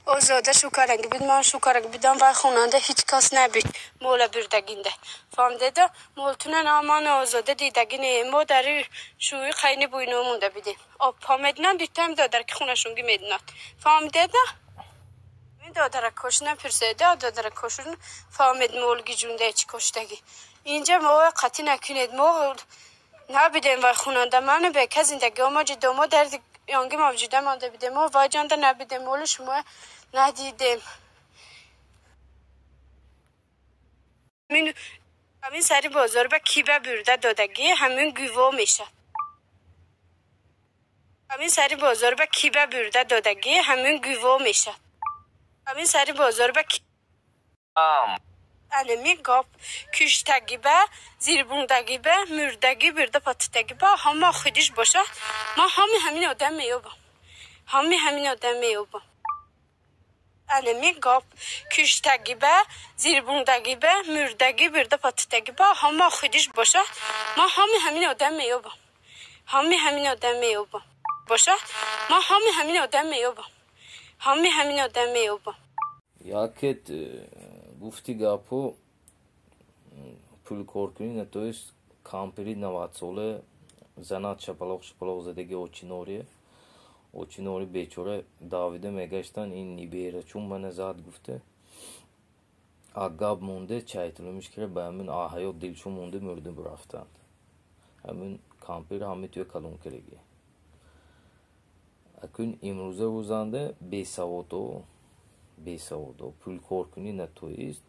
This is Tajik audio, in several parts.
آزاده شکرنگ بید من شکرنگ بیدم و خوننده هیچ کس نبید مولا بردگینده فهمده ده مولتونه نامان آزاده دیدگینه ما در شوی خیلی بوینو مونده بیدیم آب پامدنان دیتم دادر که خونه شونگی میدنات فهمده ده این دادر کشنه پرسیده دادر کشن فهمد مولگی جونده چی کشتگی اینجا ما قطی نکنید ما نبیدیم و خوننده منو به که زندگی ما جدا ما در یانگی موجوده مانده بیدیم ما وای جانده نبیدیم مول شما ندیدیم همین سری بازار به کیبه برده دادگی همین گیوا میشه همین سری بازار به کیبه برده دادگی همین گیوا میشه همین سری بازار به انمی گاب کشتگی به زیربوندگی به مردگی برده پاتتگی به همه خودش باشه ما همین آدم میابم همین آدم میابم انمی گاب کشتگی به زیربوندگی به مردگی برده پاتتگی به همه خودش باشه ما همین آدم میابم همین آدم میابم باشه ما همین آدم میابم همین آدم میابم Jaket gufti gapo pul korkunine to jest kamperi navacole zanat şapalok zedegi oçinori beçore Davide megaştan in nibere çun bana zat gufte agab munde çaytılmış kere bemin ahayo dilçu munde mürdü bıraftan hemin kamperi hamitiyo kalun keregi akün imruze uzande besavoto pul korkuni ne to jest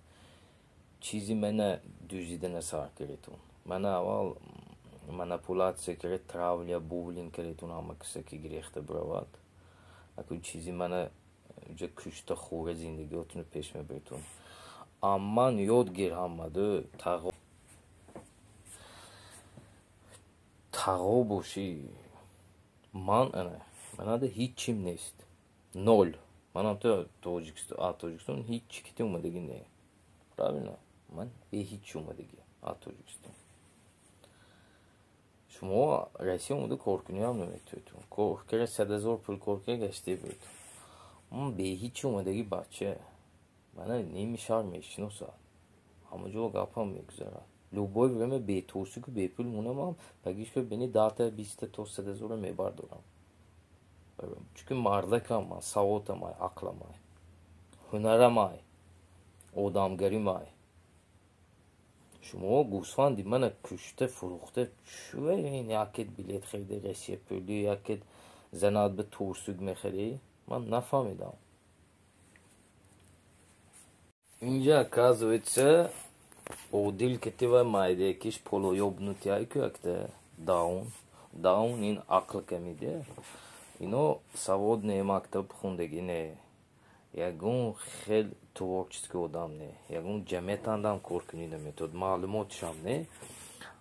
چیزی منه دوزیده نسار کردون منه اول منپولاتسیا کرد تراولیا بولین کردون همه کسی که گریخته براواد اکن چیزی منه جا کشته خوره زندگی اتونه پیش میبرتون اما یاد گیر همده تاغو باشی من ده هیچیم نیست نول من هم Tacikistan hiç çıkıtı olmadığı ne правильно من به هیچ اومدگی Tacikistan شما Rusya اومده korkunuyor هم nöbetiyorsun korkere sedezor pul korkere geçti buydu ama به هیچ اومدگی بچه من نمیشار میشین و ساعت همه جو گپم میگذارم لوبای vreme به توسو که به پول مونم پگیش به beni data بیسته تو sedezora میبار دارم çünkü mardakam var savotamay aklamay hunaramay odamgarimay شما گوسفندی من کشته فروخته شو این یکت بلیت خریده رسیه پولی یکت زناد به تورسوگ میخری من نفهمیدم اینجا оказывается odil keti ve maydekiş polo yobnut yayku yakte daun in akıl kemide ino savod maktub xundagi ne ягон хел творческий одам не ягон ҷамъиятандан коркунида метод маълумотишам не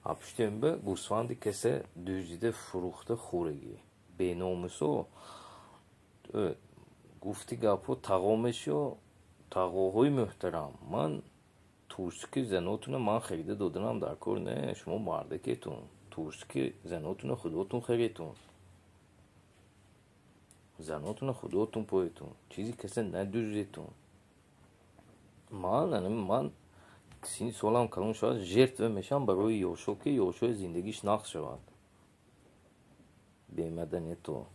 апштем ба гӯсфанди касе дӯзида фурӯхта хӯрагӣ беномусо гуфти гапҳо тағомешо тағоҳои муҳтарам ман турски занотуна ман харида доданам дар кор не шумо мардакетун турски занотуна худотун харитун زناتون خودتون پایتون چیزی کسی ندوزیتون من سین سالم کلون شاید ژرتوه میشم برای یوشو که یوشو زندگیش نقص شود به مدنیت تو